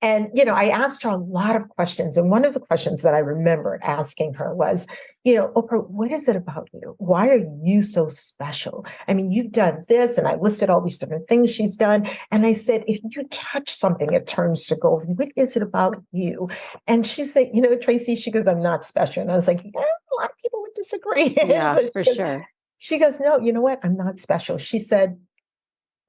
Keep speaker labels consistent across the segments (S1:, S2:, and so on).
S1: And, I asked her a lot of questions. And one of the questions that I remembered asking her was, Oprah, what is it about you? Why are you so special? I mean, you've done this, and I listed all these different things she's done. And I said, if you touch something, it turns to gold. What is it about you? And she said, Tracy, she goes, I'm not special. And I was like, yeah, a lot of people would disagree.
S2: Yeah,
S1: So
S2: for sure.
S1: She goes, no, you know what? I'm not special. She said,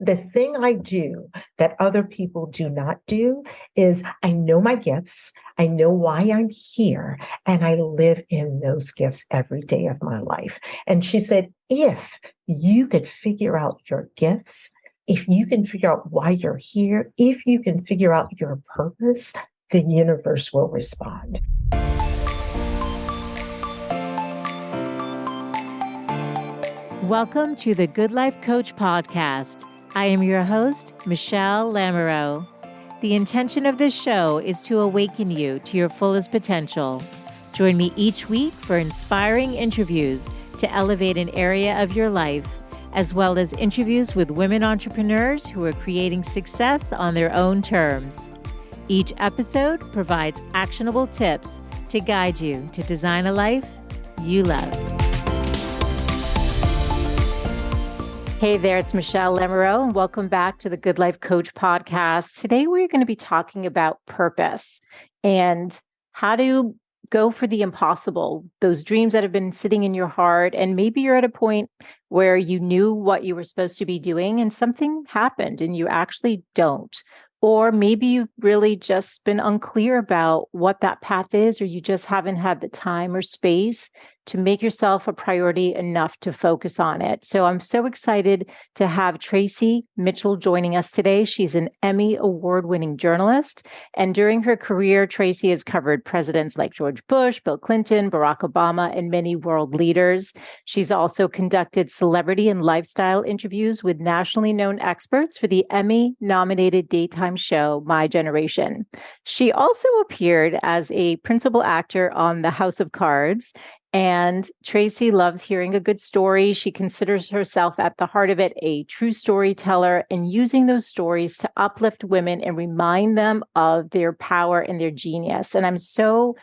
S1: the thing I do that other people do not do is I know my gifts. I know why I'm here, and I live in those gifts every day of my life. And she said, if you could figure out your gifts, if you can figure out why you're here, if you can figure out your purpose, the universe will respond.
S3: Welcome to the Good Life Coach podcast. I am your host, Michelle Lamoureux. The intention of this show is to awaken you to your fullest potential. Join me each week for inspiring interviews to elevate an area of your life, as well as interviews with women entrepreneurs who are creating success on their own terms. Each episode provides actionable tips to guide you to design a life you love. Hey there, it's Michelle Lamoureux, and welcome back to the Good Life Coach podcast. Today, we're going to be talking about purpose and how to go for the impossible, those dreams that have been sitting in your heart. And maybe you're at a point where you knew what you were supposed to be doing and something happened and you actually don't. Or maybe you've really just been unclear about what that path is, or you just haven't had the time or space to make yourself a priority enough to focus on it. So I'm so excited to have Traci Mitchell joining us today. She's an Emmy Award-Winning journalist. And during her career, Traci has covered presidents like George Bush, Bill Clinton, Barack Obama, and many world leaders. She's also conducted celebrity and lifestyle interviews with nationally known experts for the Emmy-nominated daytime show, My Generation. She also appeared as a principal actor on The House of Cards. And Traci loves hearing a good story. She considers herself at the heart of it a true storyteller and using those stories to uplift women and remind them of their power and their genius. And I'm so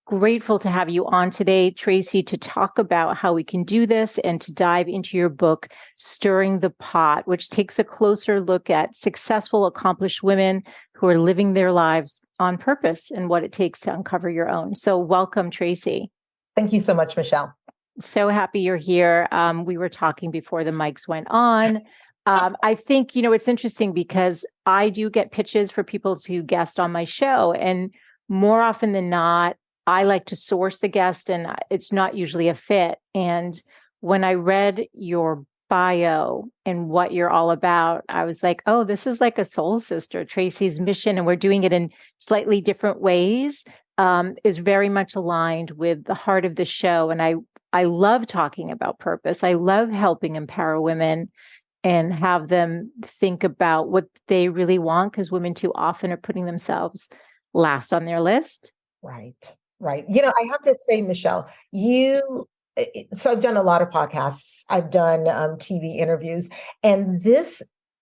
S3: grateful to have you on today, Traci, to talk about how we can do this and to dive into your book, Stirring the Pot, which takes a closer look at successful, accomplished women who are living their lives on purpose and what it takes to uncover your own. So welcome, Traci.
S1: Thank you so much, Michelle.
S3: So happy you're here. We were talking before the mics went on. I think, it's interesting because I do get pitches for people to guest on my show. And more often than not, I like to source the guest and it's not usually a fit. And when I read your bio and what you're all about, I was like, oh, this is like a soul sister, Traci's mission. And we're doing it in slightly different ways. Is very much aligned with the heart of the show. And I love talking about purpose. I love helping empower women and have them think about what they really want, because women too often are putting themselves last on their list.
S1: Right. I have to say, Michelle, so I've done a lot of podcasts. I've done TV interviews, and this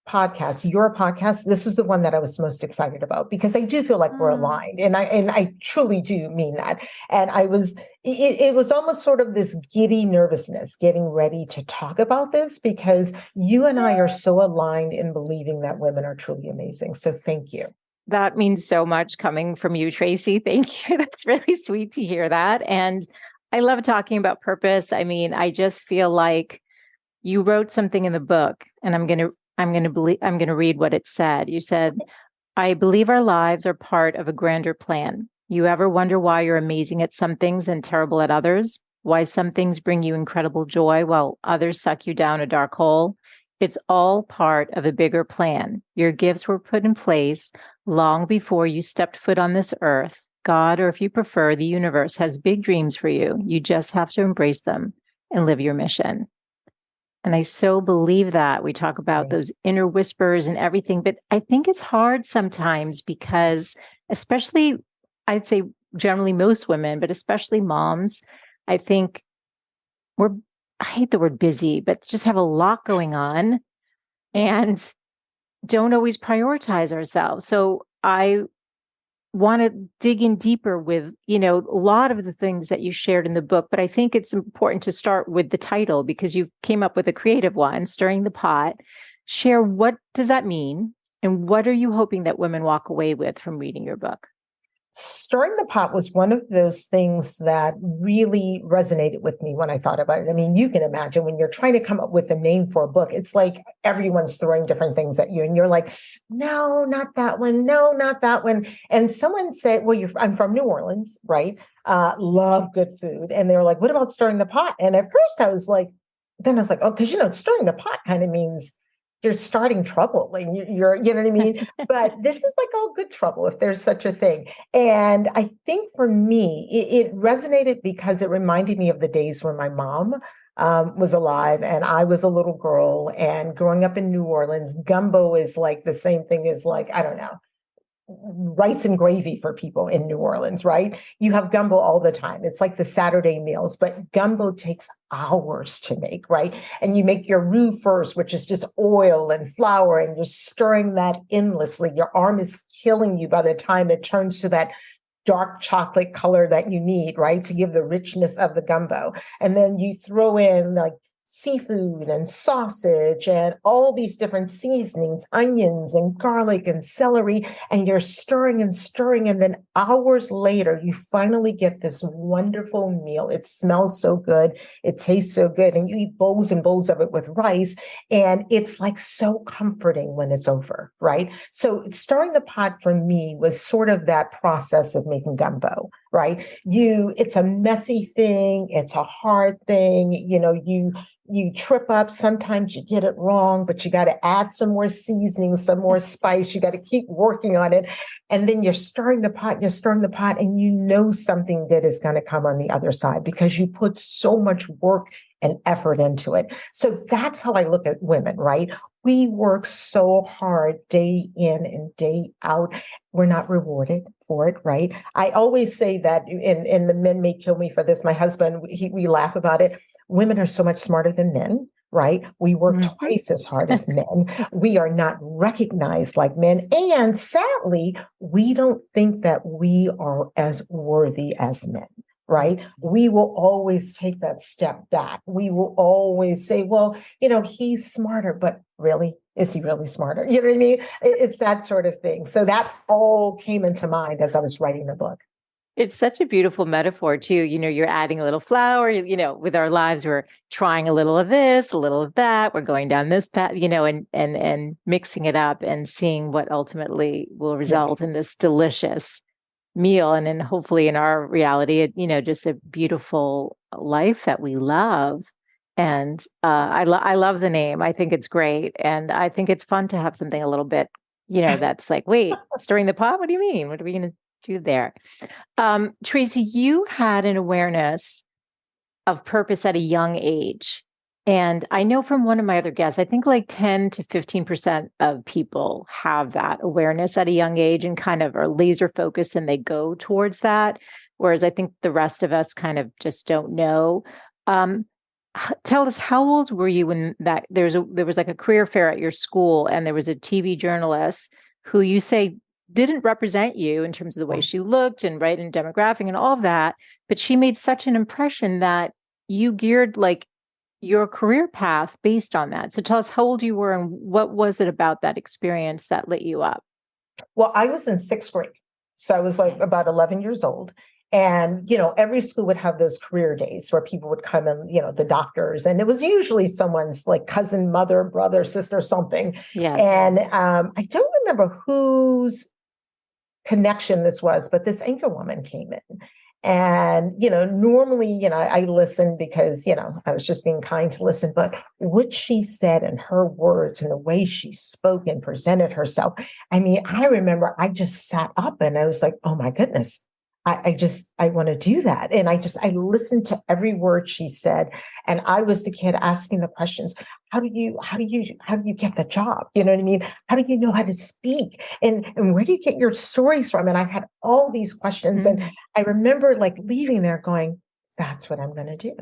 S1: podcast, your podcast, this is the one that I was most excited about because I do feel like we're aligned, and I truly do mean that. And it was almost sort of this giddy nervousness getting ready to talk about this because you and I are so aligned in believing that women are truly amazing. So thank you.
S3: That means so much coming from you, Traci. Thank you. That's really sweet to hear that. And I love talking about purpose. I mean, I just feel like you wrote something in the book, and I'm going to read what it said. You said, I believe our lives are part of a grander plan. You ever wonder why you're amazing at some things and terrible at others? Why some things bring you incredible joy while others suck you down a dark hole? It's all part of a bigger plan. Your gifts were put in place long before you stepped foot on this earth. God, or if you prefer, the universe has big dreams for you. You just have to embrace them and live your mission. And I so believe that. We talk about those inner whispers and everything, but I think it's hard sometimes because, especially, I'd say generally most women, but especially moms, I think I hate the word busy, but just have a lot going on and don't always prioritize ourselves. So I want to dig in deeper with, a lot of the things that you shared in the book, but I think it's important to start with the title because you came up with a creative one, Stirring the Pot. Share, what does that mean? And what are you hoping that women walk away with from reading your book?
S1: Stirring the pot was one of those things that really resonated with me when I thought about it. I mean, you can imagine when you're trying to come up with a name for a book, it's like everyone's throwing different things at you. And you're like, no, not that one. No, not that one. And someone said, well, I'm from New Orleans, right? Love good food. And they were like, what about stirring the pot? And at first I was like, oh, because, stirring the pot kind of means you're starting trouble and you know what I mean? But this is like all good trouble if there's such a thing. And I think for me, it resonated because it reminded me of the days when my mom was alive and I was a little girl, and growing up in New Orleans, gumbo is like the same thing as, like, I don't know, rice and gravy for people in New Orleans, right? You have gumbo all the time. It's like the Saturday meals, but gumbo takes hours to make, right? And you make your roux first, which is just oil and flour, and you're stirring that endlessly. Your arm is killing you by the time it turns to that dark chocolate color that you need, right, to give the richness of the gumbo. And then you throw in like seafood and sausage and all these different seasonings, onions and garlic and celery, and you're stirring and stirring. And then hours later, you finally get this wonderful meal. It smells so good. It tastes so good. And you eat bowls and bowls of it with rice. And it's like so comforting when it's over, right? So stirring the pot for me was sort of that process of making gumbo, right? It's a messy thing. It's a hard thing. You trip up. Sometimes you get it wrong, but you got to add some more seasoning, some more spice. You got to keep working on it. And then you're stirring the pot, and something good is going to come on the other side because you put so much work and effort into it. So that's how I look at women, right? We work so hard day in and day out. We're not rewarded for it, right? I always say that, and the men may kill me for this. My husband, we laugh about it. Women are so much smarter than men, right? We work twice as hard as men. We are not recognized like men. And sadly, we don't think that we are as worthy as men, right? We will always take that step back. We will always say, well, he's smarter, but really, is he really smarter? You know what I mean? It's that sort of thing. So that all came into mind as I was writing the book.
S3: It's such a beautiful metaphor too. You're adding a little flour, with our lives, we're trying a little of this, a little of that. We're going down this path, and mixing it up and seeing what ultimately will result in this delicious meal. And then hopefully in our reality, just a beautiful life that we love. And I love the name. I think it's great. And I think it's fun to have something a little bit, that's like, wait, stirring the pot? What do you mean? What are we going to do there? Traci, you had an awareness of purpose at a young age. And I know from one of my other guests, I think like 10 to 15% of people have that awareness at a young age and kind of are laser focused and they go towards that. Whereas I think the rest of us kind of just don't know. Tell us, how old were you when there was like a career fair at your school and there was a TV journalist who you say didn't represent you in terms of the way she looked and and demographic and all of that, but she made such an impression that you geared like your career path based on that. So tell us how old you were and what was it about that experience that lit you up?
S1: Well, I was in sixth grade. So I was like about 11 years old. And, every school would have those career days where people would come and, the doctors, and it was usually someone's like cousin, mother, brother, sister, something.
S3: Yes.
S1: And I don't remember whose connection this was, but this anchor woman came in. And, normally, I listened because, I was just being kind to listen, but what she said and her words and the way she spoke and presented herself, I mean, I remember I just sat up and I was like, oh my goodness, I want to do that. And I listened to every word she said. And I was the kid asking the questions. How do you get the job? You know what I mean? How do you know how to speak? And where do you get your stories from? And I had all these questions. And I remember like leaving there going, that's what I'm going to do.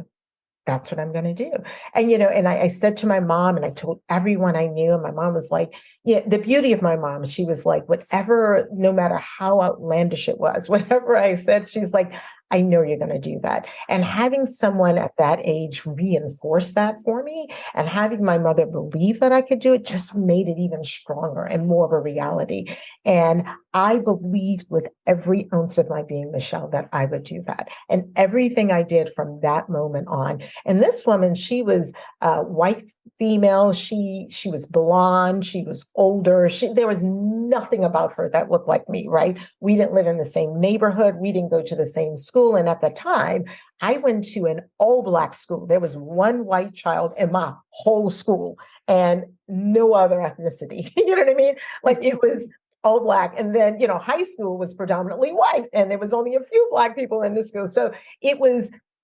S1: that's what I'm going to do. And, and I said to my mom, and I told everyone I knew, and my mom was like, yeah, the beauty of my mom, she was like, whatever, no matter how outlandish it was, whatever I said, she's like, I know you're going to do that. And having someone at that age reinforce that for me, and having my mother believe that I could do it, just made it even stronger and more of a reality. And I believed with every ounce of my being, Michelle, that I would do that. And everything I did from that moment on. And this woman, she was white female. She was blonde. She was older. There was nothing about her that looked like me, right? We didn't live in the same neighborhood. We didn't go to the same school. And at the time, I went to an all-Black school. There was one white child in my whole school and no other ethnicity. You know what I mean? Like, it was all Black. And then, high school was predominantly white, and there was only a few Black people in the school. So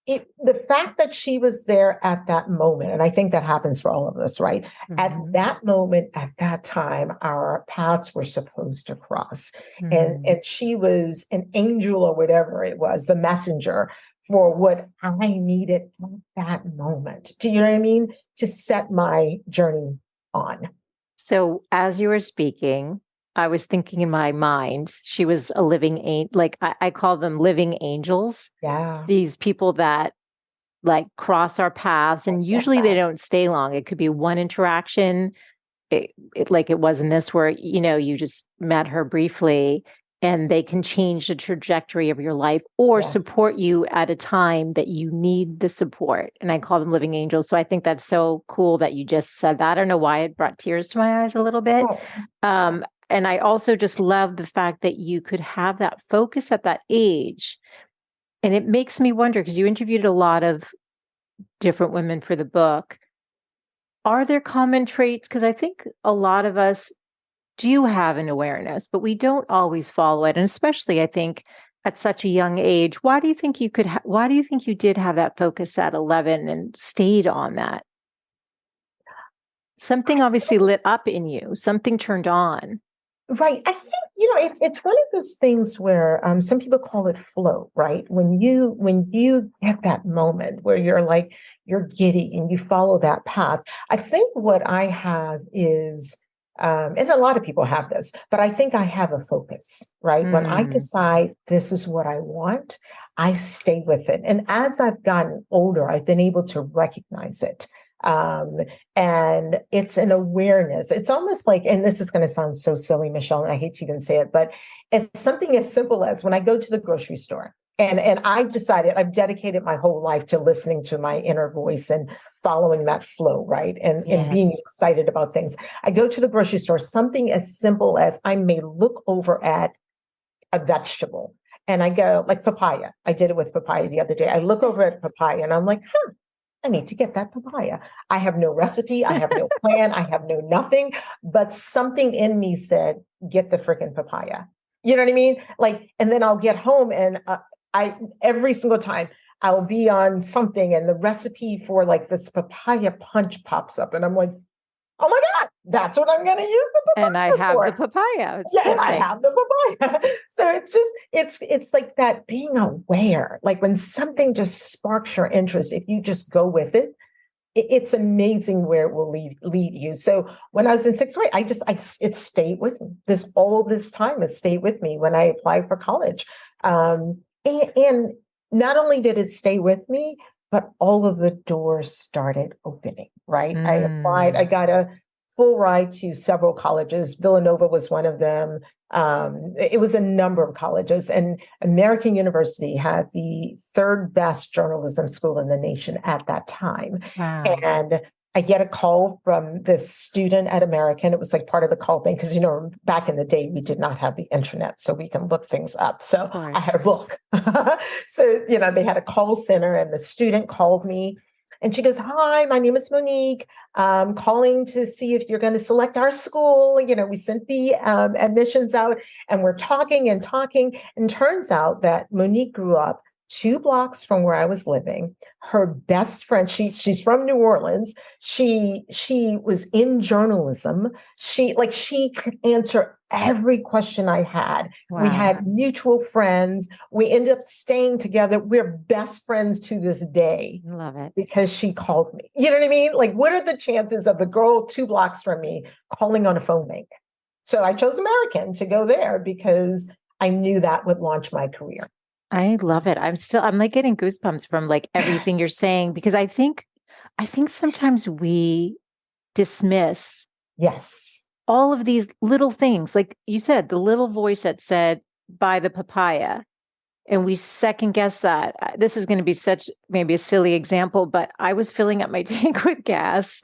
S1: the fact that she was there at that moment, and I think that happens for all of us, right? Mm-hmm. At that moment, at that time, our paths were supposed to cross. Mm-hmm. And she was an angel, or whatever it was, the messenger for what I needed at that moment. Do you know what I mean? To set my journey on.
S3: So as you were speaking, I was thinking in my mind, she was a living angel. Like I call them living angels.
S1: Yeah.
S3: These people that like cross our paths, and usually they don't stay long. It could be one interaction, like it was in this, where, you just met her briefly, and they can change the trajectory of your life or support you at a time that you need the support. And I call them living angels. So I think that's so cool that you just said that. I don't know why it brought tears to my eyes a little bit. And I also just love the fact that you could have that focus at that age. And it makes me wonder, because you interviewed a lot of different women for the book. Are there common traits? Because I think a lot of us do have an awareness, but we don't always follow it. And especially, I think, at such a young age. Why do you think you could? Why do you think you did have that focus at 11 and stayed on that? Something obviously lit up in you. Something turned on.
S1: Right. I think, it's one of those things where some people call it flow, right? When you get that moment where you're giddy and you follow that path. I think what I have is, and a lot of people have this, but I think I have a focus, right? When I decide this is what I want, I stay with it. And as I've gotten older, I've been able to recognize it. And it's an awareness. It's almost like, and this is going to sound so silly, Michelle, and I hate to even say it, but it's something as simple as when I go to the grocery store, and I've decided, I've dedicated my whole life to listening to my inner voice and following that flow, right? And being excited about things. I go to the grocery store, something as simple as I may look over at a vegetable and I go, like papaya. I did it with papaya the other day. I look over at papaya and I'm like, I need to get that papaya. I have no recipe. I have no plan. I have no nothing, but something in me said, get the freaking papaya. You know what I mean? Like, and then I'll get home and every single time I'll be on something and the recipe for like this papaya punch pops up and I'm like, oh my God, that's what I'm going to use the papaya
S3: And I have
S1: for.
S3: the papaya.
S1: And I have the papaya. So it's like that being aware, like when something just sparks your interest, if you just go with it, it's amazing where it will lead you. So when I was in sixth grade, it stayed with me all this time. It stayed with me when I applied for college. And not only did it stay with me, but all of the doors started opening, right? I applied, I got a full ride to several colleges. Villanova was one of them. It was a number of colleges, and American University had the third best journalism school in the nation at that time.
S3: Wow.
S1: And I get a call from this student at American. It was like part of the call thing, because, back in the day, we did not have the internet, so we can look things up. So I had a book. So, they had a call center, and the student called me. And she goes, hi, my name is Monique. I'm calling to see if you're going to select our school. We sent the admissions out and we're talking. And turns out that Monique grew up 2 blocks from where I was living. Her best friend, she's from New Orleans. She was in journalism. She could answer every question I had.
S3: Wow.
S1: We had mutual friends. We ended up staying together. We're best friends to this day.
S3: Love it.
S1: Because she called me. You know what I mean? Like, what are the chances of the girl 2 blocks from me calling on a phone bank? So I chose American to go there because I knew that would launch my career.
S3: I love it. I'm like getting goosebumps from like everything you're saying, because I think sometimes we dismiss
S1: Yes.
S3: all of these little things. Like you said, the little voice that said, buy the papaya. And we second guess that. This is going to be such maybe a silly example, but I was filling up my tank with gas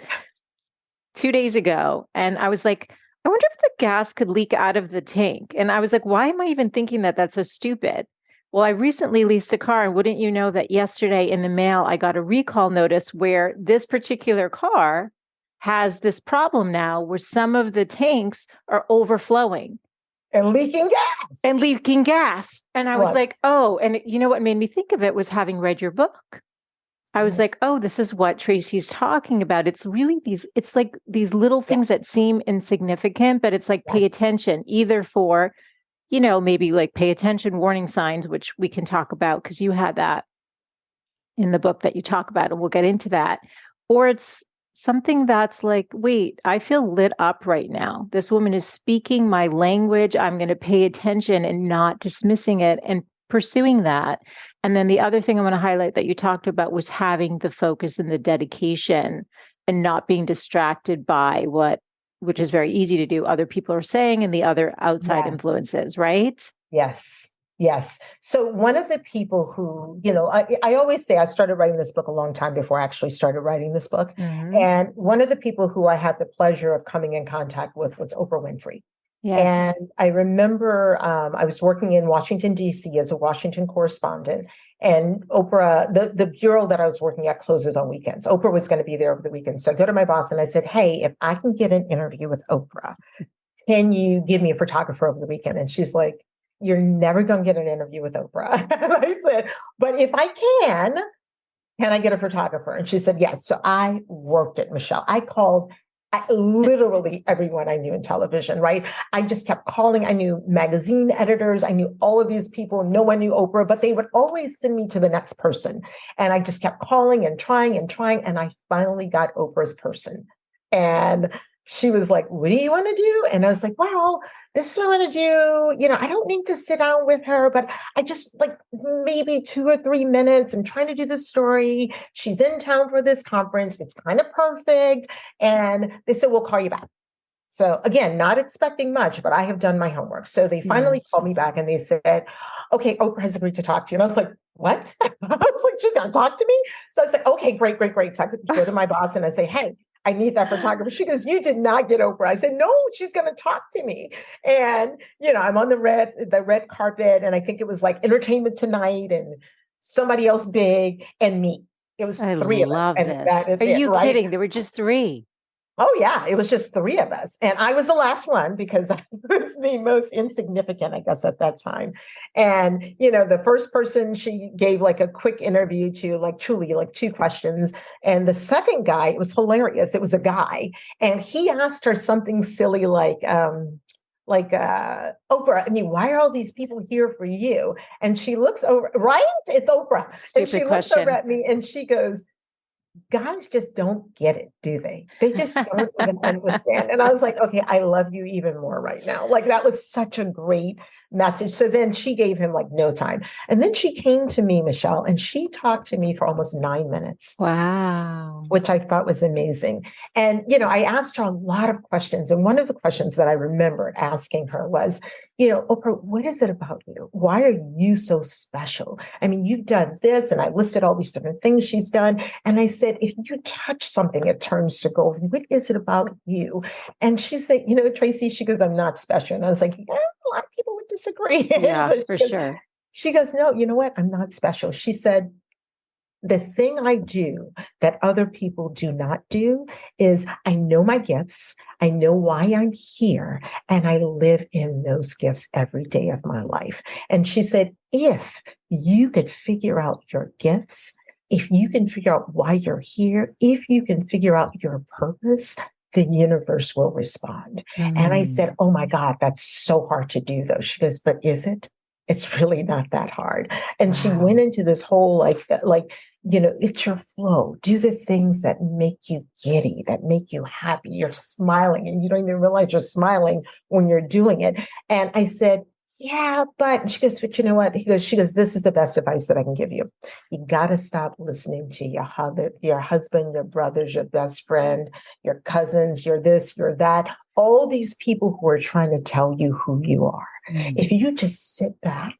S3: 2 days ago. And I was like, I wonder if the gas could leak out of the tank. And I was like, why am I even thinking that? That's so stupid. Well, I recently leased a car, and wouldn't you know that yesterday in the mail, I got a recall notice where this particular car has this problem now where some of the tanks are overflowing.
S1: And leaking gas.
S3: And I was like, oh, and you know what made me think of it was having read your book. I was like, oh, this is what Traci's talking about. It's really it's like these little things that seem insignificant, but it's like, pay attention, either for, maybe like pay attention warning signs, which we can talk about because you had that in the book that you talk about, and we'll get into that. Or it's something that's like, wait, I feel lit up right now. This woman is speaking my language. I'm going to pay attention and not dismissing it and pursuing that. And then the other thing I want to highlight that you talked about was having the focus and the dedication and not being distracted by which is very easy to do, other people are saying and the other outside influences, right?
S1: Yes. Yes. So one of the people who, I always say I started writing this book a long time before I actually started writing this book. Mm-hmm. And one of the people who I had the pleasure of coming in contact with was Oprah Winfrey. Yes. And I remember I was working in Washington, D.C. as a Washington correspondent. And Oprah, the bureau that I was working at closes on weekends. Oprah was going to be there over the weekend. So I go to my boss and I said, hey, if I can get an interview with Oprah, can you give me a photographer over the weekend? And she's like, you're never going to get an interview with Oprah. And I said, but if I can I get a photographer? And she said, yes. So I worked it, Michelle. I called literally everyone I knew in television, right? I just kept calling. I knew magazine editors. I knew all of these people. No one knew Oprah, but they would always send me to the next person. And I just kept calling and trying. And I finally got Oprah's person. And she was like, what do you want to do? And I was like, well, this is what I want to do. I don't need to sit down with her, but I just like maybe 2 or 3 minutes. I'm trying to do this story. She's in town for this conference. It's kind of perfect. And they said, we'll call you back. So again, not expecting much, but I have done my homework. So they finally called me back and they said, okay, Oprah has agreed to talk to you. And I was like, what? I was like, she's going to talk to me? So I said, okay, great. So I could go to my boss and I say, hey, I need that photographer. She goes, you did not get Oprah. I said, no, she's going to talk to me. And, I'm on the red carpet. And I think it was like Entertainment Tonight and somebody else big and me. It was 3 of us. And that is
S3: Are you
S1: right?
S3: kidding? There were just 3.
S1: Oh, yeah. It was just 3 of us. And I was the last one because I was the most insignificant, I guess, at that time. And, the first person she gave like a quick interview to, like truly like 2 questions. And the second guy, it was hilarious. It was a guy. And he asked her something silly like Oprah, why are all these people here for you? And she looks over, right? It's Oprah.
S3: Stupid
S1: and she
S3: question.
S1: looks over at me and she goes, guys just don't get it, do they? They just don't even understand. And I was like, okay, I love you even more right now. Like that was such a great message. So then she gave him like no time. And then she came to me, Michelle, and she talked to me for almost 9 minutes.
S3: Wow.
S1: Which I thought was amazing. And, I asked her a lot of questions. And one of the questions that I remembered asking her was, Oprah, what is it about you? Why are you so special? I mean, you've done this, and I listed all these different things she's done. And I said, if you touch something, it turns to gold. What is it about you? And she said, Traci, she goes, I'm not special. And I was like, yeah, a lot of people would disagree.
S3: Yeah,
S1: So
S3: for sure.
S1: She goes, no, you know what? I'm not special. She said, The thing I do that other people do not do is I know my gifts, I know why I'm here, and I live in those gifts every day of my life. And she said, if you could figure out your gifts, if you can figure out why you're here, if you can figure out your purpose, the universe will respond. And I said, oh my God, that's so hard to do though. She goes, but is it? It's really not that hard. And she went into this whole it's your flow. Do the things that make you giddy, that make you happy. You're smiling and you don't even realize you're smiling when you're doing it. And I said, yeah, but she goes, but you know what? She goes, this is the best advice that I can give you. You got to stop listening to your husband, your brothers, your best friend, your cousins, your this, your that, all these people who are trying to tell you who you are. If you just sit back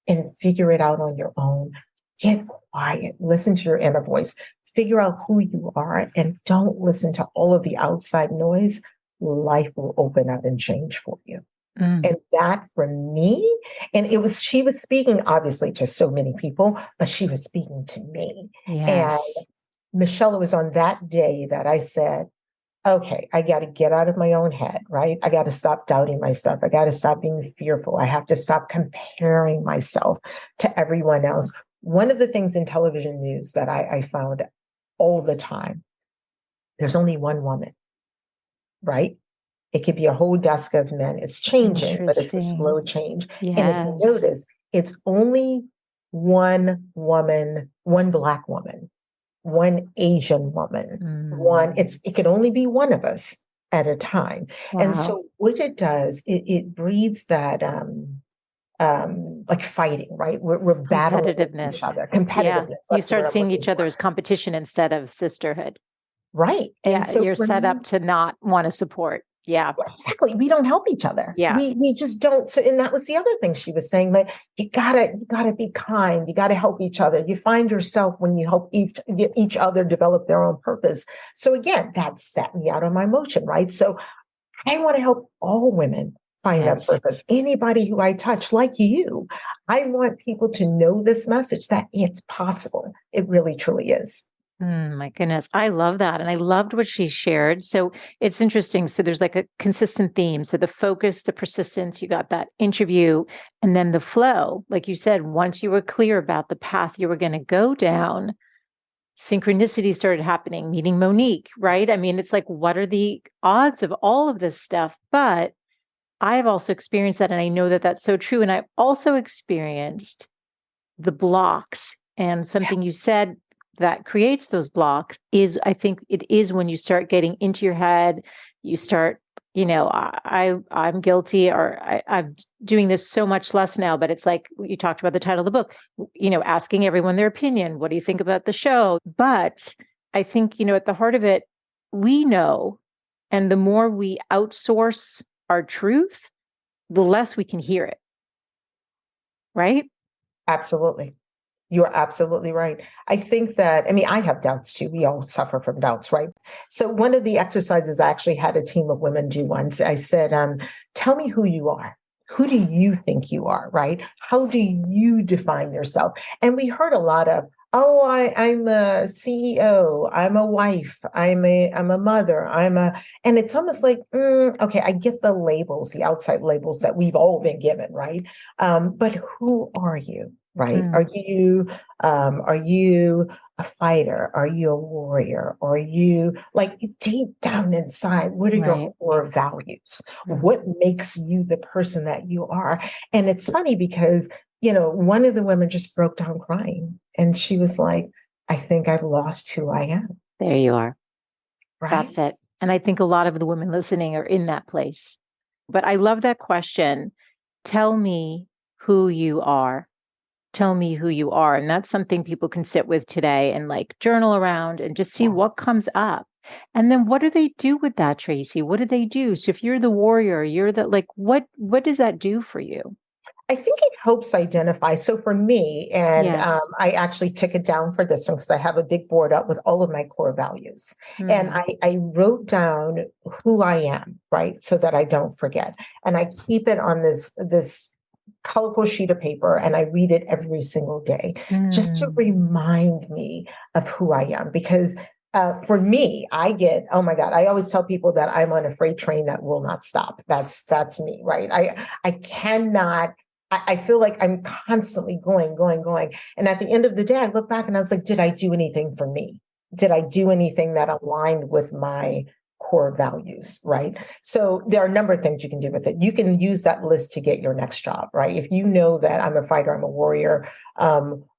S1: and figure it out on your own, get quiet, listen to your inner voice, figure out who you are, and don't listen to all of the outside noise, life will open up and change for you. And that for me, and she was speaking obviously to so many people, but she was speaking to me.
S3: Yes.
S1: And Michelle, it was on that day that I said, okay, I got to get out of my own head, right? I got to stop doubting myself. I got to stop being fearful. I have to stop comparing myself to everyone else. One of the things in television news that I found all the time, there's only one woman, right? It could be a whole desk of men. It's changing, but it's a slow change.
S3: Yes.
S1: And if you notice, it's only one woman, one Black woman, one Asian woman, it can only be one of us at a time.
S3: Wow.
S1: And so what it does, it breeds that like fighting, right? We're battling with each other. Competitiveness.
S3: Yeah. You start seeing each other as competition instead of sisterhood.
S1: Right.
S3: And so you're set up to not want to support. Yeah,
S1: exactly. We don't help each other.
S3: Yeah.
S1: We just don't. So, and that was the other thing she was saying, like, you gotta be kind. You gotta help each other. You find yourself when you help each other develop their own purpose. So again, that set me out on my motion, right? So I want to help all women find that purpose. Anybody who I touch, like you, I want people to know this message that it's possible. It really, truly is.
S3: My goodness. I love that. And I loved what she shared. So it's interesting. So there's like a consistent theme. So the focus, the persistence, you got that interview, and then the flow. Like you said, once you were clear about the path you were going to go down, synchronicity started happening, meeting Monique, right? I mean, it's like, what are the odds of all of this stuff? But I've also experienced that. And I know that that's so true. And I've also experienced the blocks, and something you said that creates those blocks is, I think it is when you start getting into your head, you start, I'm guilty, or I'm doing this so much less now, but it's like you talked about the title of the book, asking everyone their opinion. What do you think about the show? But I think, at the heart of it, we know, and the more we outsource our truth, the less we can hear it. Right?
S1: Absolutely. You're absolutely right. I think that, I have doubts too. We all suffer from doubts, right? So one of the exercises I actually had a team of women do once, I said, tell me who you are. Who do you think you are, right? How do you define yourself? And we heard a lot of, I'm a CEO, I'm a wife, I'm a mother, and it's almost like, okay, I get the labels, the outside labels that we've all been given, right? But who are you? Right? Are you a fighter? Are you a warrior? Are you, like, deep down inside, what are your core values? What makes you the person that you are? And it's funny because, one of the women just broke down crying, and she was like, I think I've lost who I am.
S3: There you are.
S1: Right?
S3: That's it. And I think a lot of the women listening are in that place. But I love that question. Tell me who you are. Tell me who you are. And that's something people can sit with today and like journal around and just see what comes up. And then what do they do with that, Traci? What do they do? So if you're the warrior, you're the, like, what does that do for you?
S1: I think it helps identify. So for me, and I actually took it down for this one because I have a big board up with all of my core values. And I wrote down who I am, right? So that I don't forget. And I keep it on this colorful sheet of paper and I read it every single day just to
S3: Mm.
S1: remind me of who I am. Because for me, I get, oh my God, I always tell people that I'm on a freight train that will not stop. That's me, right? I cannot. I feel like I'm constantly going. And at the end of the day, I look back and I was like, did I do anything for me? Did I do anything that aligned with my core values, right? So there are a number of things you can do with it. You can use that list to get your next job, right? If you know that I'm a fighter, I'm a warrior,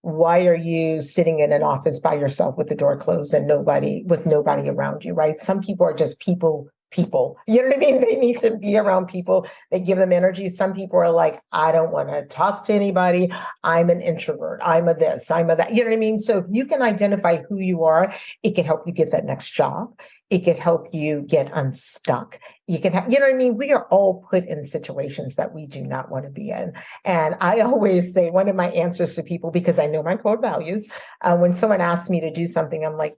S1: why are you sitting in an office by yourself with the door closed and nobody around you, right? Some people are just people. You know what I mean? They need to be around people. They give them energy. Some people are like, I don't want to talk to anybody. I'm an introvert. I'm a this, I'm a that. You know what I mean? So if you can identify who you are, it can help you get that next job. It could help you get unstuck. You can have, you know what I mean? We are all put in situations that we do not want to be in. And I always say one of my answers to people, because I know my core values, when someone asks me to do something, I'm like,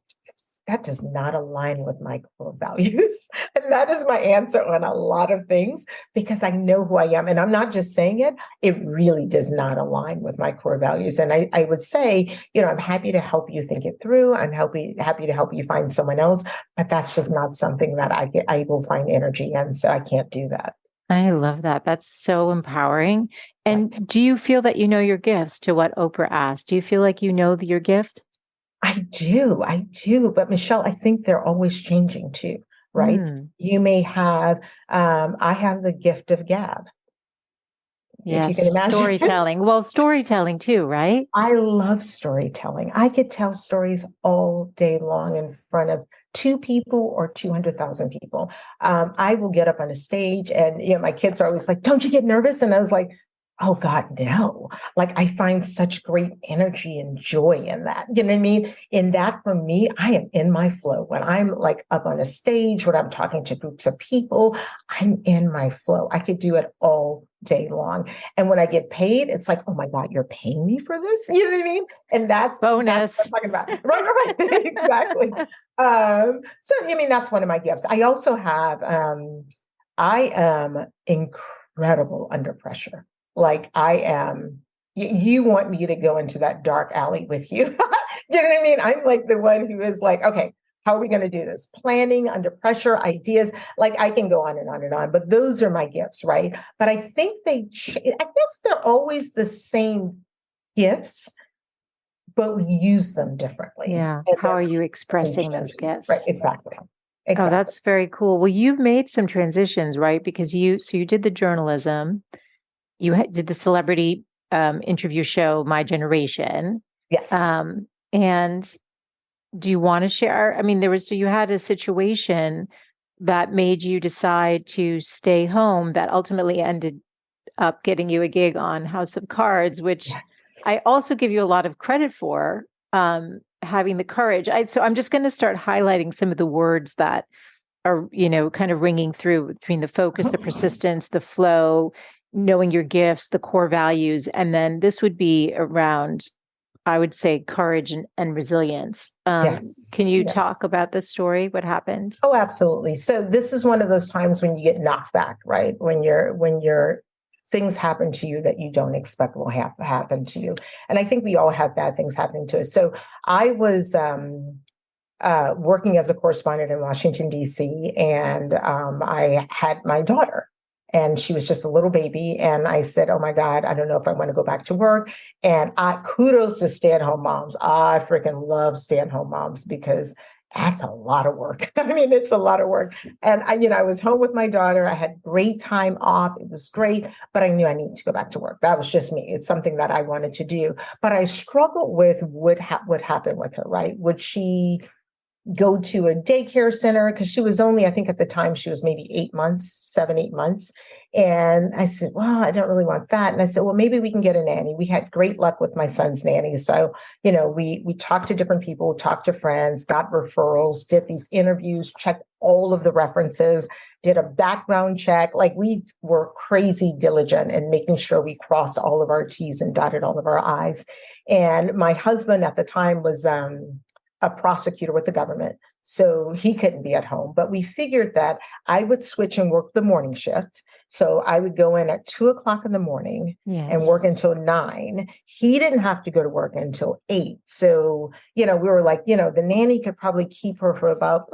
S1: that does not align with my core values. And that is my answer on a lot of things because I know who I am. And I'm not just saying it, it really does not align with my core values. And I would say, I'm happy to help you think it through. I'm happy to help you find someone else, but that's just not something that I will find energy in. So I can't do that.
S3: I love that. That's so empowering.
S1: Right.
S3: And do you feel that you know your gifts, to what Oprah asked? Do you feel like you know your gift?
S1: I do. But Michelle, I think they're always changing too, right?
S3: Mm,
S1: You may have, I have the gift of gab, if you
S3: yes,
S1: can imagine.
S3: storytelling. Well, storytelling too, right?
S1: I love storytelling. I could tell stories all day long in front of two people or 200,000 people. I will get up on a stage and, my kids are always like, don't you get nervous? And I was like, oh God, no. Like I find such great energy and joy in that. You know what I mean? In that for me, I am in my flow. When I'm like up on a stage, when I'm talking to groups of people, I'm in my flow. I could do it all day long. And when I get paid, it's like, oh my God, you're paying me for this? You know what I mean? And that's what
S3: Bonus.
S1: I'm talking about. Right. Exactly. So I mean, that's one of my gifts. I also have I am incredible under pressure. Like I am, you want me to go into that dark alley with you. You know what I mean? I'm like the one who is like, okay, how are we going to do this? Planning under pressure, ideas, like I can go on and on and on, but those are my gifts, right? But I think I guess they're always the same gifts, but we use them differently.
S3: Yeah.
S1: And
S3: How
S1: they're
S3: are you
S1: constantly
S3: expressing those
S1: changing. Right,
S3: gifts?
S1: exactly.
S3: Oh,
S1: Exactly.
S3: that's very cool. Well, you've made some transitions, right? Because you did the journalism, did the celebrity interview show, My Generation.
S1: Yes.
S3: And do you want to share? I mean, so you had a situation that made you decide to stay home that ultimately ended up getting you a gig on House of Cards, which
S1: Yes.
S3: I also give you a lot of credit for, having the courage. So I'm just going to start highlighting some of the words that are, kind of ringing through between the focus, the persistence, the flow, knowing your gifts, the core values. And then this would be around, I would say, courage and resilience.
S1: Yes.
S3: Can you
S1: Yes.
S3: talk about the story? What happened?
S1: Oh, absolutely. So this is one of those times when you get knocked back, right? When things happen to you that you don't expect will happen to you. And I think we all have bad things happening to us. So I was working as a correspondent in Washington, D.C., and I had my daughter. And she was just a little baby. And I said, oh my God, I don't know if I want to go back to work. And kudos to stay-at-home moms. I freaking love stay-at-home moms because that's a lot of work. I mean, it's a lot of work. And I was home with my daughter. I had great time off. It was great, but I knew I needed to go back to work. That was just me. It's something that I wanted to do. But I struggled with what happened with her, right? Would she go to a daycare center? Because she was only, I think at the time, she was maybe 8 months, 7, 8 months. And I said, well, I don't really want that. And I said, well, maybe we can get a nanny. We had great luck with my son's nanny. So, we talked to different people, talked to friends, got referrals, did these interviews, checked all of the references, did a background check. Like we were crazy diligent in making sure we crossed all of our T's and dotted all of our I's. And my husband at the time was a prosecutor with the government. So he couldn't be at home, but we figured that I would switch and work the morning shift So I would go in at 2 o'clock in the morning and
S3: Yes.
S1: work until 9. He didn't have to go to work until 8. So, we were like, the nanny could probably keep her for about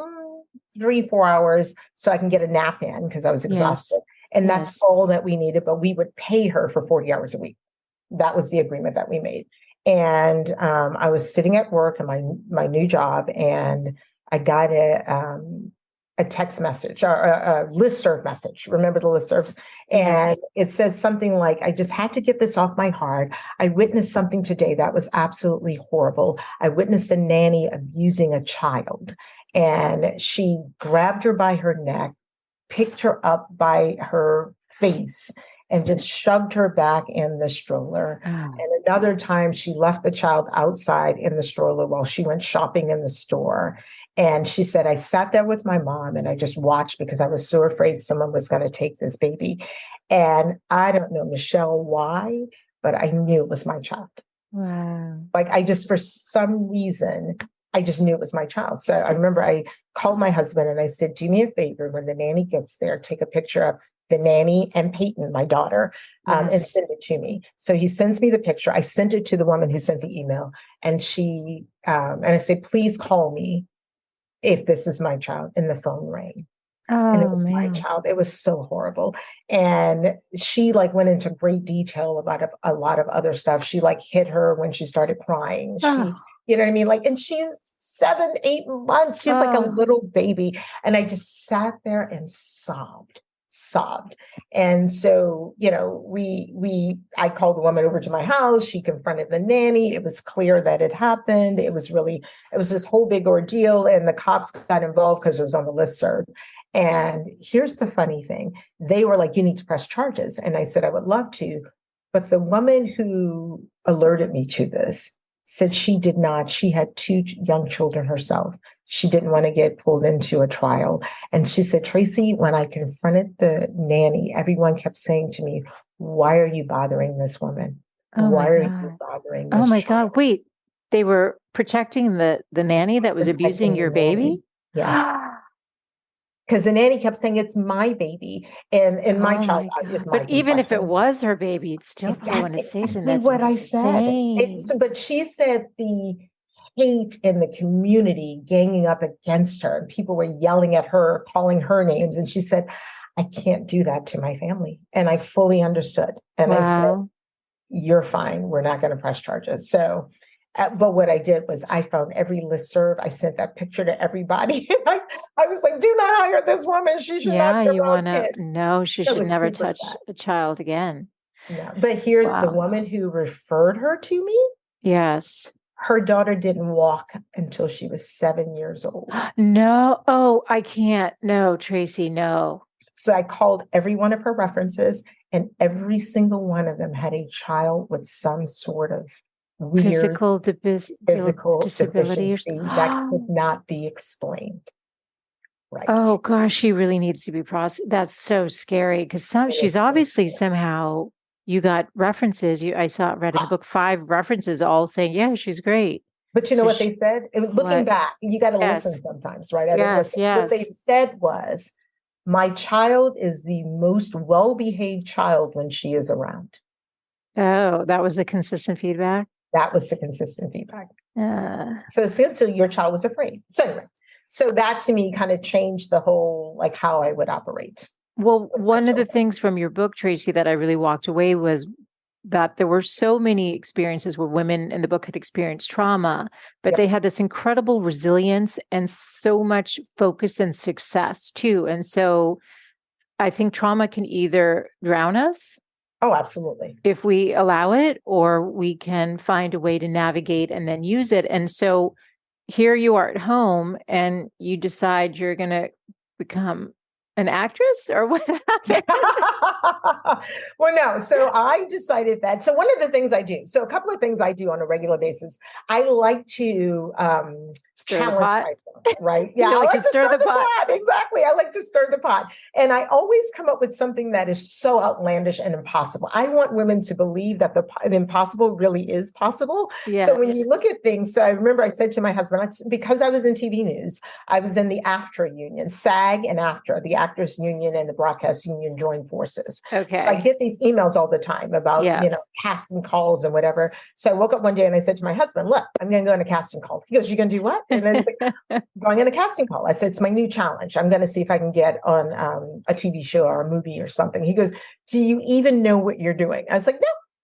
S1: 3, 4 hours so I can get a nap in because I was
S3: Yes.
S1: exhausted. And that's
S3: Yes.
S1: all that we needed, but we would pay her for 40 hours a week. That was the agreement that we made. And I was sitting at work in my new job, and I got a text message or a listserv message. Remember the listservs? And
S3: Yes.
S1: it said something like, I just had to get this off my heart. I witnessed something today that was absolutely horrible. I witnessed a nanny abusing a child, and she grabbed her by her neck, picked her up by her face, and just shoved her back in the stroller.
S3: Oh.
S1: And another time she left the child outside in the stroller while she went shopping in the store. And she said, I sat there with my mom and I just watched because I was so afraid someone was going to take this baby. And I don't know, Michelle, why, but I knew it was my child.
S3: Wow.
S1: Like I just, for some reason, I just knew it was my child. So I remember I called my husband and I said, do me a favor, when the nanny gets there, take a picture of the nanny and Peyton, my daughter, and
S3: Yes.
S1: send it to me. So he sends me the picture. I sent it to the woman who sent the email, and and I said, please call me if this is my child. And the phone rang. And it
S3: Oh,
S1: was my
S3: man.
S1: child. It was so horrible. And she went into great detail about a lot of other stuff. She hit her when she started crying.
S3: Oh.
S1: You know what I mean? And she's 7, 8 months. She's like a little baby. And I just sat there and sobbed. And so, I called the woman over to my house. She confronted the nanny. It was clear that it happened. It was this whole big ordeal, and the cops got involved because it was on the listserv. And here's the funny thing. They were like, you need to press charges. And I said, I would love to. But the woman who alerted me to this said she did not. She had 2 young children herself. She didn't want to get pulled into a trial. And she said, Traci, when I confronted the nanny, everyone kept saying to me, why are you bothering this woman?
S3: Oh,
S1: Why
S3: my
S1: are
S3: God.
S1: you bothering this
S3: Oh, my
S1: child?
S3: God. Wait, they were protecting the nanny that was
S1: Protecting
S3: abusing
S1: the
S3: your
S1: nanny.
S3: baby?
S1: Yes. Because the nanny kept saying, it's my baby. And my
S3: Oh,
S1: child
S3: my
S1: is
S3: God.
S1: my
S3: But even if it
S1: confession.
S3: was her baby, it's still probably
S1: That's
S3: want to say something.
S1: exactly
S3: That's
S1: what I said.
S3: insane.
S1: But she said the hate in the community ganging up against her, and people were yelling at her, calling her names. And she said, I can't do that to my family. And I fully understood. And I said,
S3: Wow.
S1: you're fine. We're not going to press charges. So, but what I did was I found every listserv. I sent that picture to everybody. I was like, do not hire this woman. She should not
S3: Yeah,
S1: be
S3: you
S1: around
S3: want to,
S1: kids.
S3: no, she
S1: That
S3: should
S1: was
S3: never
S1: super
S3: touch
S1: sad.
S3: a child again.
S1: No, but here's the
S3: Wow.
S1: woman who referred her to me.
S3: Yes.
S1: Her daughter didn't walk until she was 7 years old.
S3: No. Oh, I can't. No, Traci, no.
S1: So I called every one of her references, and every single one of them had a child with some sort of weird
S3: Physical
S1: physical
S3: disability or
S1: deficiency that could not be explained. Right.
S3: Oh gosh, she really needs to be prosecuted. That's so scary because she's obviously somehow, you got references. I read in the book 5 references all saying, yeah, she's great.
S1: But you know what they said? Looking back, you got to listen sometimes, right? What they said was, my child is the most well-behaved child when she is around.
S3: Oh, that was the consistent feedback?
S1: That was the consistent feedback. So your child was afraid. So anyway, so that to me kind of changed the whole, how I would operate.
S3: Well, one of the things from your book, Traci, that I really walked away was that there were so many experiences where women in the book had experienced trauma, but they had this incredible resilience and so much focus and success too. And so I think trauma can either drown us.
S1: Oh, absolutely.
S3: If we allow it, or we can find a way to navigate and then use it. And so here you are at home and you decide you're going to become an actress, or what happened?
S1: Well, no. So I decided that. So one of the things I do, so a couple of things I do on a regular basis, I like to
S3: Stir the
S1: challenge
S3: pot.
S1: myself, right? Yeah,
S3: You
S1: I
S3: like
S1: like
S3: to
S1: to
S3: stir
S1: stir
S3: the
S1: the
S3: pot.
S1: pot. Exactly. I like to stir the pot. And I always come up with something that is so outlandish and impossible. I want women to believe that the impossible really is possible. So when
S3: Yes.
S1: you look at things, so I remember I said to my husband, because I was in TV news, I was in the AFTRA union, SAG and AFTRA, the Actors Union and the Broadcast Union joined forces. So I
S3: Okay.
S1: get these emails all the time about,
S3: Yeah.
S1: casting calls and whatever. So I woke up one day and I said to my husband, look, I'm going to go on a casting call. He goes, you're going to do what? And I was like, going on a casting call. I said, it's my new challenge. I'm going to see if I can get on a TV show or a movie or something. He goes, do you even know what you're doing? I was like,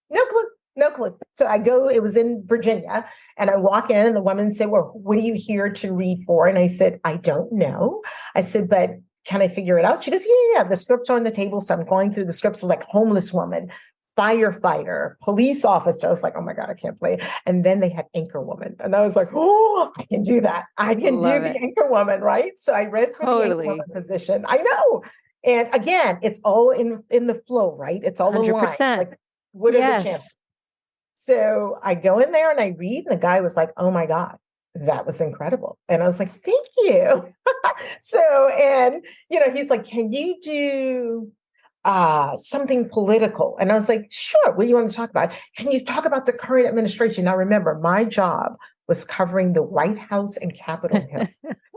S1: no clue. No clue. So I go, it was in Virginia, and I walk in and the woman said, well, what are you here to read for? And I said, I don't know. I said, but can I figure it out? She goes, yeah. The scripts are on the table. So I'm going through the scripts. It was like homeless woman, firefighter, police officer. I was like, oh my God, I can't play it. And then they had anchor woman. And I was like, oh, I can do that. I can do
S3: Love
S1: the
S3: it.
S1: anchor woman, right? So I read for the anchor
S3: Totally.
S1: woman position. I know. And again, it's all in the flow, right? It's all aligned.
S3: 100%.
S1: Like, what are the chances?
S3: Yes.
S1: So I go in there and I read, and the guy was like, oh my God, that was incredible. And I was like, thank you. So, and, he's like, can you do something political? And I was like, sure. What do you want to talk about? Can you talk about the current administration? Now, remember, my job was covering the White House and Capitol Hill.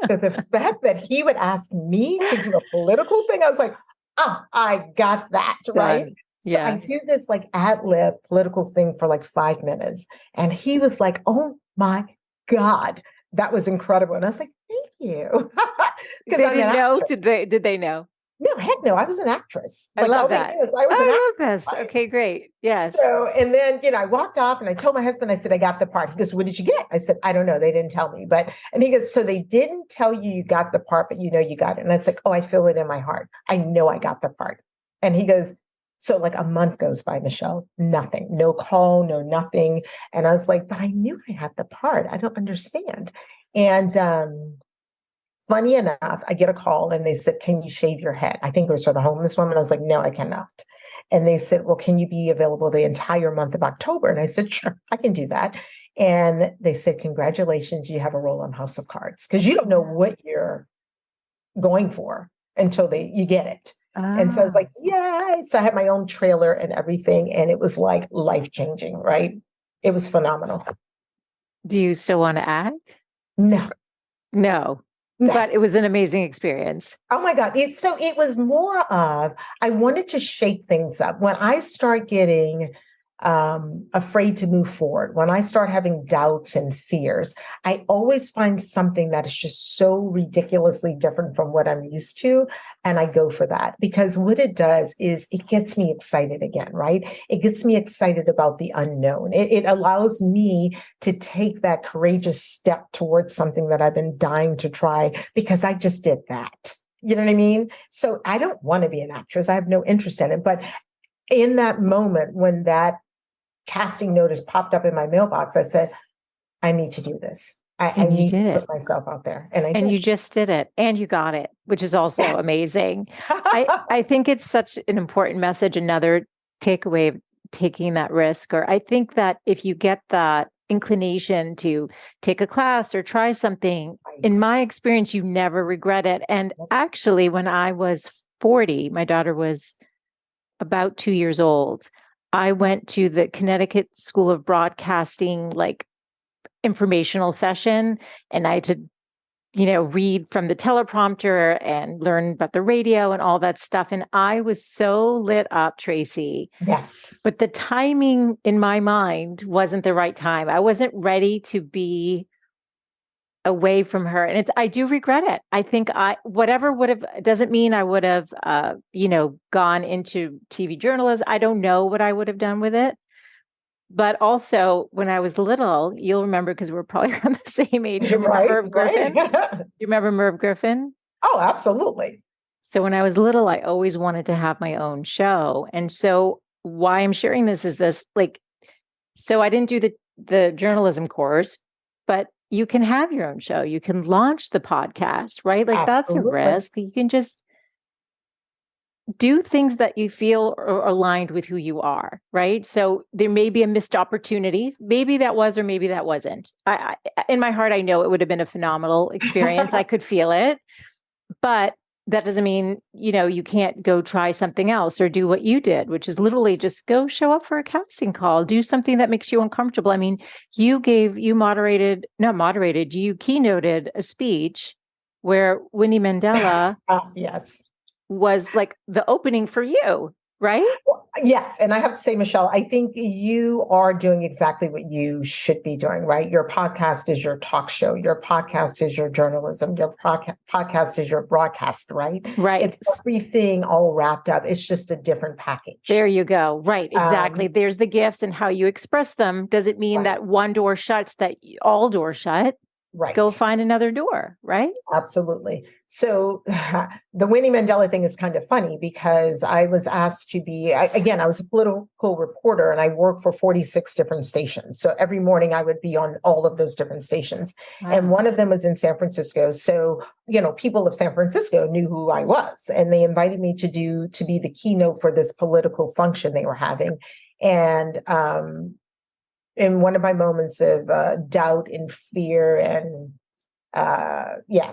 S1: So the fact that he would ask me to do a political thing, I was like, oh, I got that, right?
S3: Done.
S1: So I
S3: Yeah.
S1: do this like ad lib political thing for like 5 minutes. And he was like, oh my God, that was incredible. And I was like, thank you.
S3: They
S1: Because I'm
S3: didn't
S1: an
S3: know.
S1: actress.
S3: Did they know?
S1: No, heck no, I was an actress.
S3: I
S1: Like all
S3: love
S1: they
S3: that.
S1: knew is I was an
S3: I
S1: actress.
S3: love this.
S1: Right?
S3: Okay, great. Yes.
S1: So, and then, I walked off and I told my husband, I said, I got the part. He goes, what did you get? I said, I don't know. They didn't tell me. And he goes, so they didn't tell you you got the part, but you got it. And I was like, oh, I feel it in my heart. I know I got the part. And he goes, so like a month goes by, Michelle, nothing, no call, no nothing. And I was like, but I knew I had the part. I don't understand. And funny enough, I get a call and they said, can you shave your head? I think it was for the homeless woman. I was like, no, I cannot. And they said, well, can you be available the entire month of October? And I said, sure, I can do that. And they said, congratulations, you have a role on House of Cards, because you don't know what you're going for until you get it. And so I was like, yay. So I had my own trailer and everything. And it was like life-changing, right? It was phenomenal.
S3: Do you still want to act?
S1: No.
S3: But it was an amazing experience.
S1: Oh my God. It was more of, I wanted to shake things up. When I start getting afraid to move forward, when I start having doubts and fears, I always find something that is just so ridiculously different from what I'm used to. And I go for that, because what it does is it gets me excited again, right? It gets me excited about the unknown. It allows me to take that courageous step towards something that I've been dying to try, because I just did that. You know what I mean? So I don't want to be an actress. I have no interest in it. But in that moment, when that casting notice popped up in my mailbox, I said, I need to do this. I need to put myself out there. And
S3: you just did it, and you got it, which is also amazing. I think it's such an important message. Another takeaway of taking that risk, or I think that if you get that inclination to take a class or try something, in my experience, you never regret it. And actually, when I was 40, my daughter was about 2 years old, I went to the Connecticut School of Broadcasting, like, informational session, and I had to, read from the teleprompter and learn about the radio and all that stuff. And I was so lit up, Traci.
S1: Yes.
S3: But the timing in my mind wasn't the right time. I wasn't ready to be away from her. And I do regret it. I think whatever would have, doesn't mean I would have, gone into TV journalism. I don't know what I would have done with it. But also, when I was little, you'll remember, because we're probably around the same age. You remember Merv Griffin? You remember Merv Griffin?
S1: Oh, absolutely.
S3: So when I was little, I always wanted to have my own show. And so why I'm sharing this is this, so I didn't do the journalism course, but you can have your own show. You can launch the podcast, right? Like, absolutely. That's a risk. You can just do things that you feel are aligned with who you are, right? So there may be a missed opportunity. Maybe that was, or maybe that wasn't. In my heart, I know it would have been a phenomenal experience. I could feel it, but that doesn't mean, you can't go try something else or do what you did, which is literally just go show up for a casting call, do something that makes you uncomfortable. I mean, you keynoted a speech where Winnie Mandela
S1: Yes.
S3: was like the opening for you, right?
S1: Well, yes. And I have to say, Michelle, I think you are doing exactly what you should be doing, right? Your podcast is your talk show. Your podcast is your journalism. Your podcast is your broadcast, right?
S3: Right.
S1: It's everything all wrapped up. It's just a different package.
S3: There you go. Right. Exactly. There's the gifts and how you express them. Does it mean that one door shuts, that all doors shut?
S1: Right.
S3: Go find another door, right?
S1: Absolutely. So the Winnie Mandela thing is kind of funny because I was asked to be, I was a political reporter and I worked for 46 different stations. So every morning I would be on all of those different stations. Wow. And one of them was in San Francisco. So, people of San Francisco knew who I was, and they invited me to be the keynote for this political function they were having. And, in one of my moments of doubt and fear and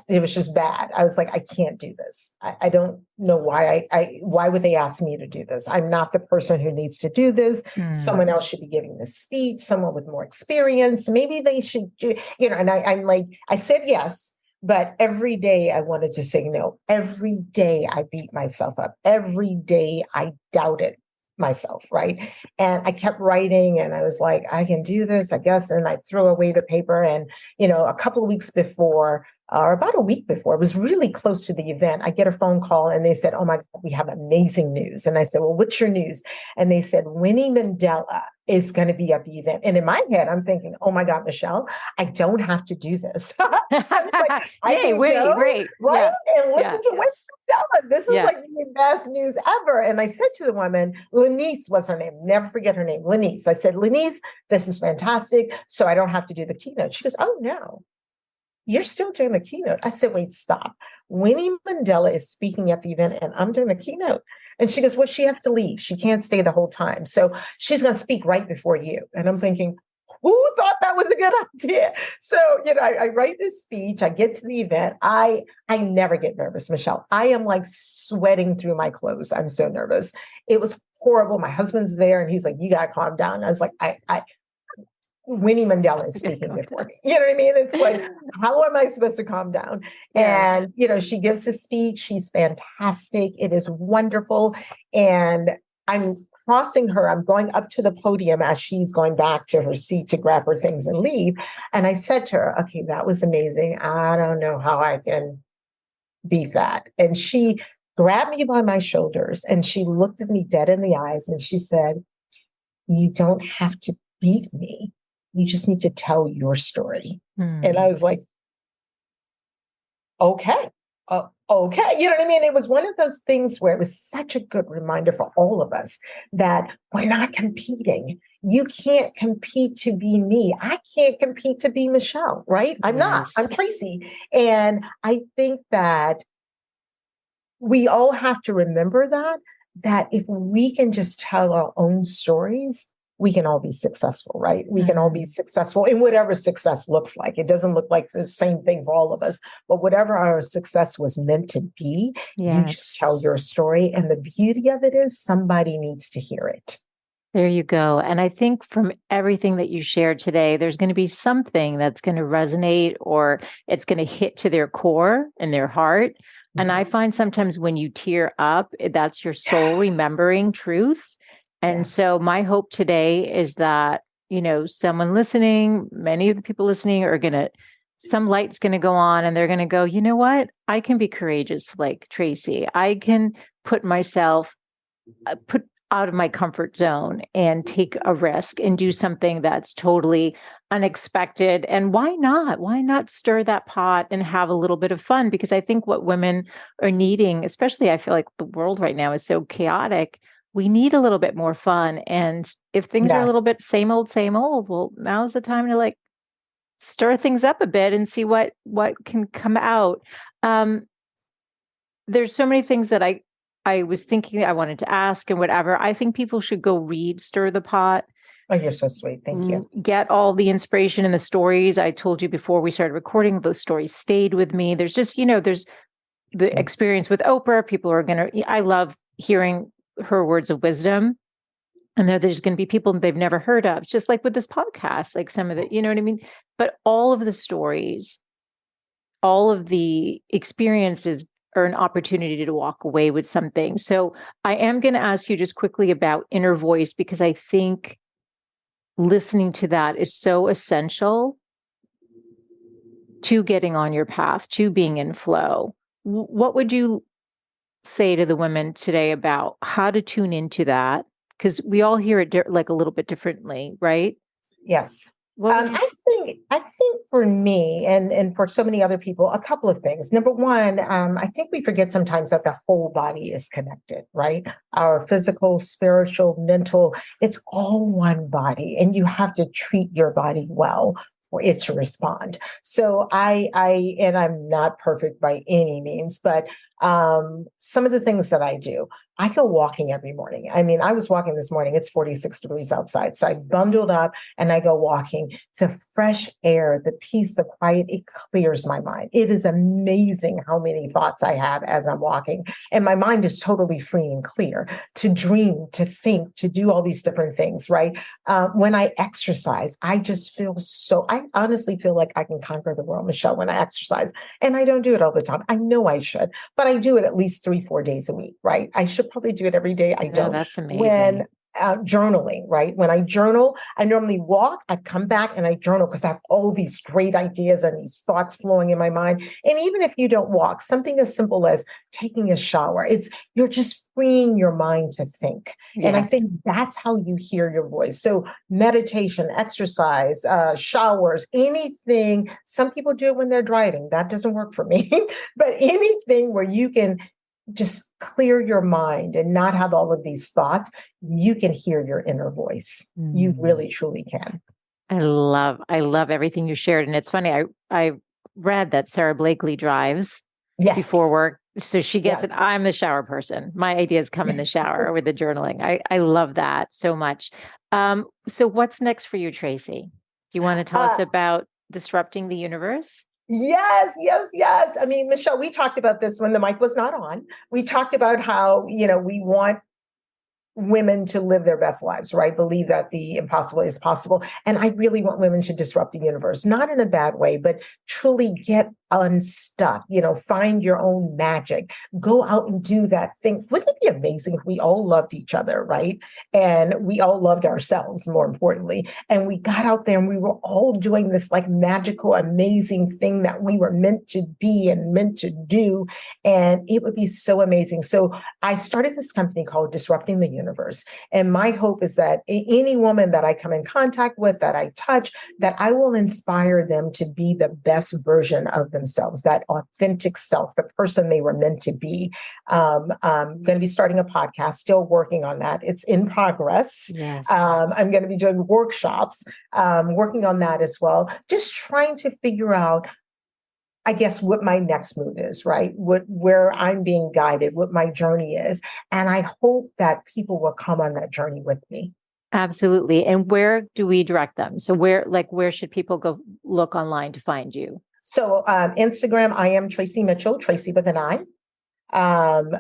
S1: it was just bad. I was like, I can't do this. I don't know why why would they ask me to do this? I'm not the person who needs to do this. Someone else should be giving this speech, someone with more experience. Maybe they should do, and I'm like, I said yes, but every day I wanted to say no. Every day I beat myself up. Every day I doubted myself, right? And I kept writing and I was like, I can do this, I guess. And I throw away the paper. And, a couple of weeks before, or about a week before, it was really close to the event, I get a phone call and they said, oh my God, we have amazing news. And I said, well, what's your news? And they said, Winnie Mandela is going to be at the event. And in my head, I'm thinking, oh my God, Michelle, I don't have to do this. I can
S3: Winnie,
S1: go,
S3: great.
S1: right? Yeah. And listen to Winnie Mandela. This is
S3: Yeah.
S1: like the best news ever. And I said to the woman, Lenice was her name. Never forget her name, Lenice. I said, Lenice, this is fantastic. So I don't have to do the keynote. She goes, oh no, you're still doing the keynote. I said, wait, stop. Winnie Mandela is speaking at the event and I'm doing the keynote. And she goes, well, she has to leave. She can't stay the whole time. So she's going to speak right before you. And I'm thinking, who thought that was a good idea? So, I write this speech, I get to the event. I never get nervous, Michelle. I am like sweating through my clothes. I'm so nervous. It was horrible. My husband's there and he's like, you got to calm down. I was like, Winnie Mandela is speaking before me. You know what I mean? It's like, how am I supposed to calm down? Yes. And, she gives a speech. She's fantastic. It is wonderful. And I'm crossing her. I'm going up to the podium as she's going back to her seat to grab her things and leave. And I said to her, okay, that was amazing. I don't know how I can beat that. And she grabbed me by my shoulders and she looked at me dead in the eyes and she said, you don't have to beat me. You just need to tell your story. And I was like, okay. Okay. You know what I mean? It was one of those things where it was such a good reminder for all of us that we're not competing. You can't compete to be me. I can't compete to be Michelle, right? I'm not. I'm Traci. And I think that we all have to remember that if we can just tell our own stories, we can all be successful, right? We can all be successful in whatever success looks like. It doesn't look like the same thing for all of us, but whatever our success was meant to be, you just tell your story. And the beauty of it is somebody needs to hear it.
S3: There you go. And I think from everything that you shared today, there's going to be something that's going to resonate or it's going to hit to their core and their heart. And I find sometimes when you tear up, that's your soul remembering truth. And so my hope today is that, someone listening, many of the people listening are some light's going to go on and they're going to go, you know what? I can be courageous like Traci. I can put myself out of my comfort zone and take a risk and do something that's totally unexpected. And why not? Why not stir that pot and have a little bit of fun? Because I think what women are needing, especially I feel like the world right now is so chaotic, we need a little bit more fun. And if things are a little bit same old, well, now's the time to stir things up a bit and see what can come out. There's so many things that I I was thinking I wanted to ask and whatever. I think people should go read Stir the Pot.
S1: Oh, you're so sweet. Thank you.
S3: Get all the inspiration and the stories. I told you before we started recording, those stories stayed with me. There's just, there's the experience with Oprah. People are I love hearing her words of wisdom. And there's going to be people they've never heard of, just like with this podcast, like some of the, you know what I mean? But all of the stories, all of the experiences are an opportunity to walk away with something. So I am going to ask you just quickly about inner voice, because I think listening to that is so essential to getting on your path, to being in flow. What would you say to the women today about how to tune into that? Because we all hear it like a little bit differently, right?
S1: Yes. I think for me and for so many other people, a couple of things. Number one, I think we forget sometimes that the whole body is connected, right? Our physical, spiritual, mental, it's all one body, and you have to treat your body well for it to respond. So and I'm not perfect by any means, but some of the things that I do, I go walking every morning. I mean, I was walking this morning, it's 46 degrees outside. So I bundled up and I go walking. The fresh air, the peace, the quiet, it clears my mind. It is amazing how many thoughts I have as I'm walking. And my mind is totally free and clear to dream, to think, to do all these different things, right? When I exercise, I honestly feel like I can conquer the world, Michelle, when I exercise. And I don't do it all the time. I know I should, but I do it at least 3-4 days a week, right? I should probably do it every day. I don't.
S3: That's amazing.
S1: When journaling, right? When I journal, I normally walk, I come back and I journal because I have all these great ideas and these thoughts flowing in my mind. And even if you don't walk, something as simple as taking a shower, you're just freeing your mind to think. Yes. And I think that's how you hear your voice. So meditation, exercise, showers, anything. Some people do it when they're driving. That doesn't work for me. But anything where you can just clear your mind and not have all of these thoughts, you can hear your inner voice. You really, truly can.
S3: I love everything you shared. And it's funny, I read that Sarah Blakely drives before work. So she gets it. I'm the shower person. My ideas come in the shower with the journaling. I love that so much. So what's next for you, Traci? Do you want to tell us about disrupting the universe?
S1: Yes. I mean, Michelle, we talked about this when the mic was not on. We talked about how, we want women to live their best lives, right? Believe that the impossible is possible. And I really want women to disrupt the universe, not in a bad way, but truly get unstuck, find your own magic, go out and do that thing. Wouldn't it be amazing if we all loved each other, right? And we all loved ourselves, more importantly. And we got out there and we were all doing this like magical, amazing thing that we were meant to be and meant to do. And it would be so amazing. So I started this company called Disrupting the Universe. And my hope is that any woman that I come in contact with, that I touch, that I will inspire them to be the best version of themselves, that authentic self, the person they were meant to be. I'm going to be starting a podcast, still working on that. It's in progress.
S3: Yes.
S1: I'm going to be doing workshops, working on that as well. Just trying to figure out, I guess, what my next move is, right? Where I'm being guided, what my journey is. And I hope that people will come on that journey with me.
S3: Absolutely. And where do we direct them? So where should people go look online to find you?
S1: So Instagram, I am Traci Mitchell, Traci with an I.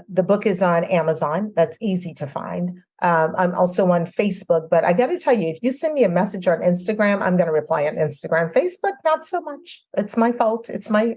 S1: The book is on Amazon. That's easy to find. I'm also on Facebook, but I got to tell you, if you send me a message on Instagram, I'm going to reply on Instagram. Facebook, not so much. It's my fault. It's my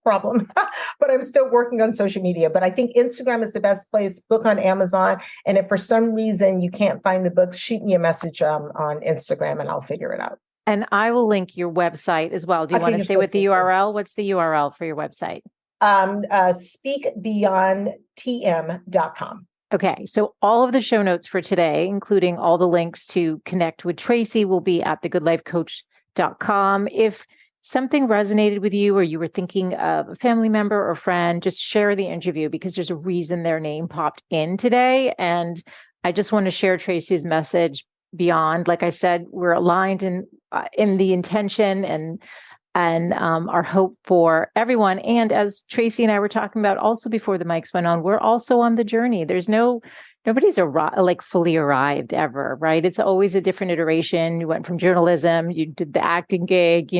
S1: problem, but I'm still working on social media. But I think Instagram is the best place. Book on Amazon. And if for some reason you can't find the book, shoot me a message on Instagram and I'll figure it out.
S3: And I will link your website as well. Do you want to say what the URL? What's the URL for your website?
S1: speakbeyondtm.com.
S3: Okay. So all of the show notes for today, including all the links to connect with Traci, will be at thegoodlifecoach.com. If something resonated with you or you were thinking of a family member or friend, just share the interview because there's a reason their name popped in today. And I just want to share Traci's message beyond. Like I said, we're aligned in the intention, and and our hope for everyone. And as Traci and I were talking about also before the mics went on, we're also on the journey. Nobody's fully arrived ever, right? It's always a different iteration. You went from journalism, you did the acting gig,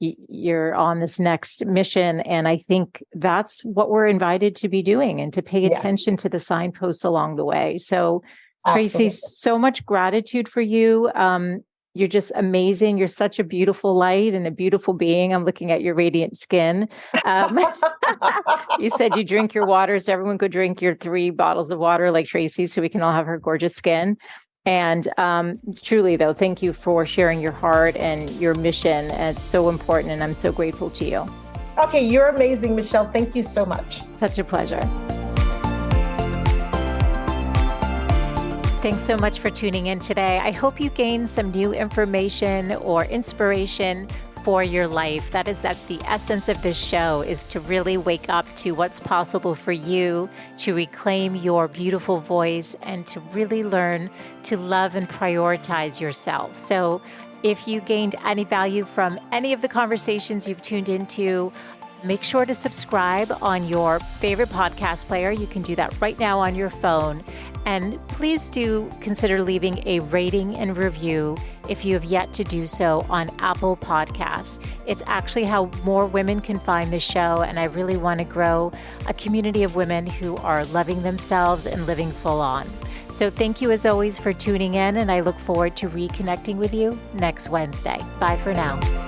S3: you're on this next mission. And I think that's what we're invited to be doing, and to pay attention to the signposts along the way. So Traci, so much gratitude for you. You're just amazing. You're such a beautiful light and a beautiful being. I'm looking at your radiant skin. You said you drink your water, so everyone could drink your 3 bottles of water like Traci, so we can all have her gorgeous skin. And truly, though, thank you for sharing your heart and your mission. It's so important, and I'm so grateful to you.
S1: Okay, you're amazing, Michelle. Thank you so much.
S3: Such a pleasure. Thanks so much for tuning in today. I hope you gained some new information or inspiration for your life. That the essence of this show is to really wake up to what's possible for you, to reclaim your beautiful voice, and to really learn to love and prioritize yourself. So if you gained any value from any of the conversations you've tuned into, make sure to subscribe on your favorite podcast player. You can do that right now on your phone. And please do consider leaving a rating and review if you have yet to do so on Apple Podcasts. It's actually how more women can find the show. And I really want to grow a community of women who are loving themselves and living full on. So thank you as always for tuning in. And I look forward to reconnecting with you next Wednesday. Bye for now.